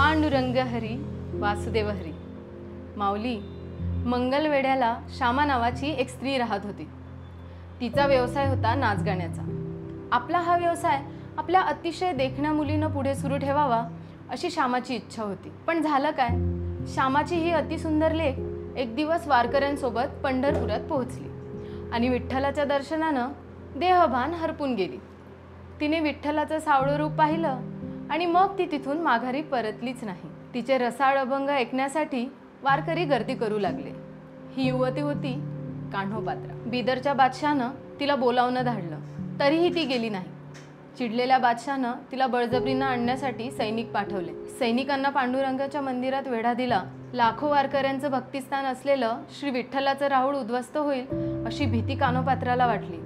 पांडुरंग हरी वासुदेव हरी। माऊली, मंगलवेढ्याला श्यामा नावाची एक स्त्री राहत होती। तिचा व्यवसाय होता नाच गाण्याचा। आपला हा व्यवसाय आपल्या अतिशय देखण्या मुलीनं पुढे सुरू ठेवावा अशी श्यामाची इच्छा होती। पण झालं काय, श्यामाची ही अतिसुंदर लेक एक दिवस वारकऱ्यांसोबत पंढरपुरात पोहोचली आणि विठ्ठलाच्या दर्शनानं देहभान हरपून गेली। तिने विठ्ठलाचं सावळं रूप पाहिलं आणि मग ती तिथून माघारी परतलीच नाही। तिचे रसाळ अभंग ऐकण्यासाठी वारकरी गर्दी करू लागले। ही युवती होती कान्होपात्रा। बिदरच्या बादशाहनं तिला बोलावणं धाडलं, तरीही ती गेली नाही। चिडलेल्या बादशाहनं तिला बळजबरीनं आणण्यासाठी सैनिक पाठवले। सैनिकांना पांडुरंगाच्या मंदिरात वेढा दिला। लाखो वारकऱ्यांचं भक्तिस्थान असलेलं श्री विठ्ठलाचं राहुळ उद्ध्वस्त होईल अशी भीती कान्होपात्राला वाटली।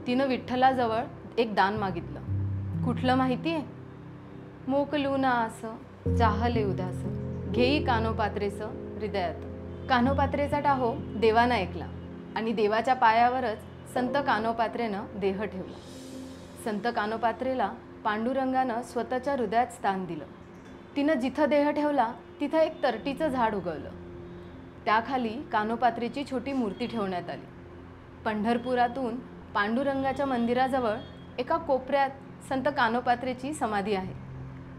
तिनं विठ्ठलाजवळ एक दान मागितलं। कुठलं माहितीये? मोकलूना असं जाहले उदास, घेई कान्होपात्रेचं हृदयात। कान्होपात्रेचा टाहो देवानं ऐकला आणि देवाच्या पायावरच संत कान्होपात्रेनं देह ठेवला। संत कान्होपात्रेला पांडुरंगानं स्वतःच्या हृदयात स्थान दिलं। तिनं जिथं देह ठेवला तिथं एक तरटीचं झाड उगवलं। त्याखाली कान्होपात्रेची छोटी मूर्ती ठेवण्यात आली। पंढरपुरातून पांडुरंगाच्या मंदिराजवळ एका कोपऱ्यात संत कान्होपात्रेची समाधी आहे।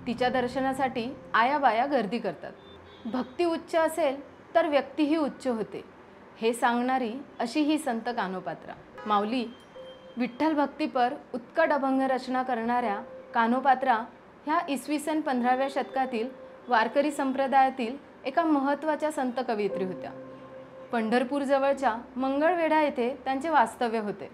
तिच्या दर्शनासाठी आयाबाया गर्दी करतात। भक्ती उच्च असेल तर व्यक्तीही उच्च होते, हे सांगणारी अशी ही संत कान्होपात्रा। माऊली, विठ्ठल भक्तीपर उत्कट अभंग रचना करणाऱ्या कान्होपात्रा ह्या इसवी सन 15व्या शतकातील वारकरी संप्रदायातील एका महत्त्वाच्या संत कवयित्री होत्या। पंढरपूर जवळच्या मंगळवेढा येथे त्यांचे वास्तव्य होते।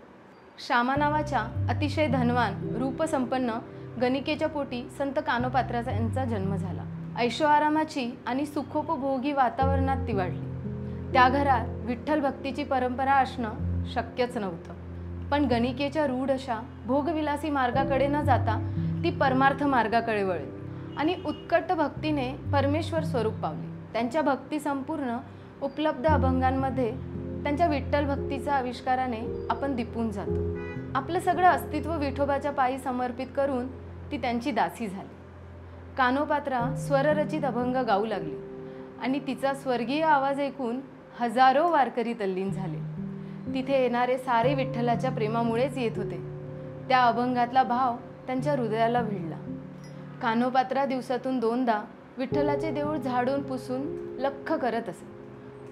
श्यामा नावाच्या अतिशय धनवान रूपसंपन्न गणिकेच्या पोटी संत कान्होपात्राचा यांचा जन्म झाला। ऐशोआरामाची आणि सुखोपभोगी वातावरणात ती वाढली। त्या घरात विठ्ठल भक्तीची परंपरा असणं शक्यच नव्हतं। पण गणिकेच्या रूढ अशा भोगविलासी मार्गाकडे न जाता ती परमार्थ मार्गाकडे वळली आणि उत्कट भक्तीने परमेश्वर स्वरूप पावली। त्यांच्या भक्ती संपूर्ण उपलब्ध अभंगांमध्ये त्यांच्या विठ्ठल भक्तीच्या आविष्काराने आपण दिपून जातो। आपलं सगळं अस्तित्व विठोबाच्या पायी समर्पित करून ती त्यांची दासी झाली। कान्होपात्रा स्वररचित अभंग गाऊ लागली आणि तिचा स्वर्गीय आवाज ऐकून हजारो वारकरी तल्लीन झाले। तिथे येणारे सारे विठ्ठलाच्या प्रेमामुळेच येत होते। त्या अभंगातला भाव त्यांच्या हृदयाला भिडला। कान्होपात्रा दिवसातून 2दा विठ्ठलाचे देऊळ झाडून पुसून लख्ख करत असे।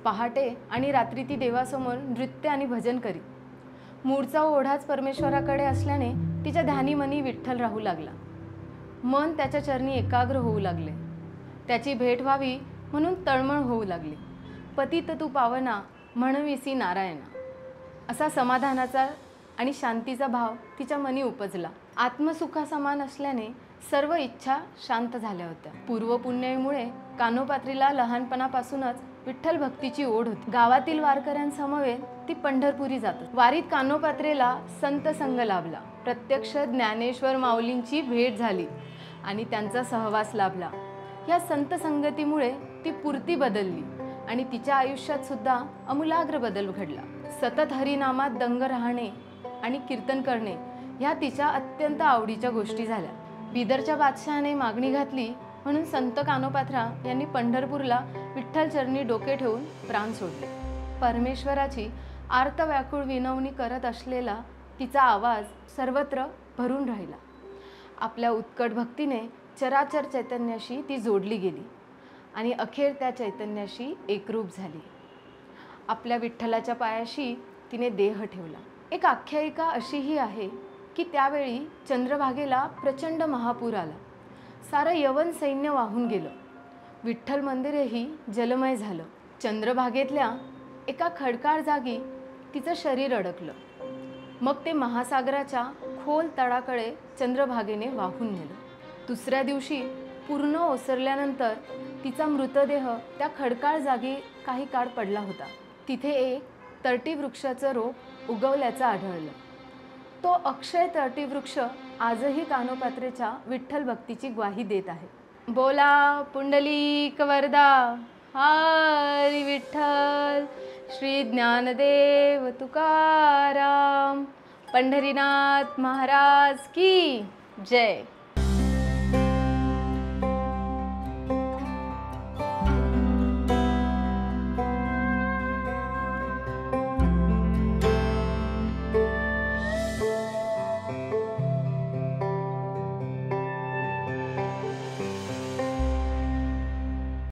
पहाटे आणि रात्री ती देवासमोर नृत्य आणि भजन करी। मूळचा ओढाच परमेश्वराकडे असल्याने तिच्या ध्यानी मनी विठ्ठल राहू लागला। मन त्याच्या चरणी एकाग्र होऊ लागले। त्याची भेट व्हावी म्हणून तळमळ होऊ लागली। पतित तू पावना म्हणविसी नारायणा, असा समाधानाचा आणि शांतीचा भाव तिच्या मनी उपजला। आत्मसुखासमान असल्याने सर्व इच्छा शांत झाल्या होत्या। पूर्वपुण्याईमुळे कान्होपात्रीला लहानपणापासूनच विठ्ठल भक्तीची ओढ होती। गावातील वारकऱ्यांसमवेत ती पंढरपुरी जात। वारीत कान्होपात्रेला संत संग लाभला। प्रत्यक्ष ज्ञानेश्वर माऊलींची भेट झाली आणि त्यांचा सहवास लाभला। या संत संगतीमुळे ती पुरती बदलली आणि तिच्या आयुष्यात सुद्धा अमूलाग्र बदल घडला। सतत हरिनामात दंग राहणे आणि कीर्तन करणे ह्या तिच्या अत्यंत आवडीच्या गोष्टी झाल्या। बिदरच्या बादशहाने मागणी घातली म्हणून संत कान्होपात्रा यांनी पंढरपूरला विठ्ठल चरणी डोके ठेवून प्राण सोडले। परमेश्वराची आर्त व्याकुळ विनवणी करत असलेला तिचा आवाज सर्वत्र भरून राहिला। आपल्या उत्कट भक्तीने चराचर चैतन्याशी ती जोडली गेली आणि अखेर त्या चैतन्याशी एकरूप झाली। आपल्या विठ्ठलाच्या पायाशी तिने देह ठेवला। एक आख्यायिका अशीही आहे की त्यावेळी चंद्रभागेला प्रचंड महापूर आला। सारं यवन सैन्य वाहून गेलं। विठ्ठल मंदिरही जलमय झालं। चंद्रभागेतल्या एका खडकाळ जागी तिचं शरीर अडकलं। मग ते महासागराच्या खोल तळाकडे चंद्रभागेने वाहून नेलं। दुसऱ्या दिवशी पूर्ण ओसरल्यानंतर तिचा मृतदेह त्या खडकाळ जागी काही काळ पडला होता। तिथे एक तरटी वृक्षाचं रोप उगवल्याचं आढळलं। तो अक्षय तरटी वृक्ष आजही कान्होपात्रेच्या विठ्ठल भक्तीची ग्वाही देत आहे। बोला पुंडलिक वरदा हरी विठ्ठल, श्री ज्ञानदेव तुकाराम, पंढरीनाथ महाराज की जय।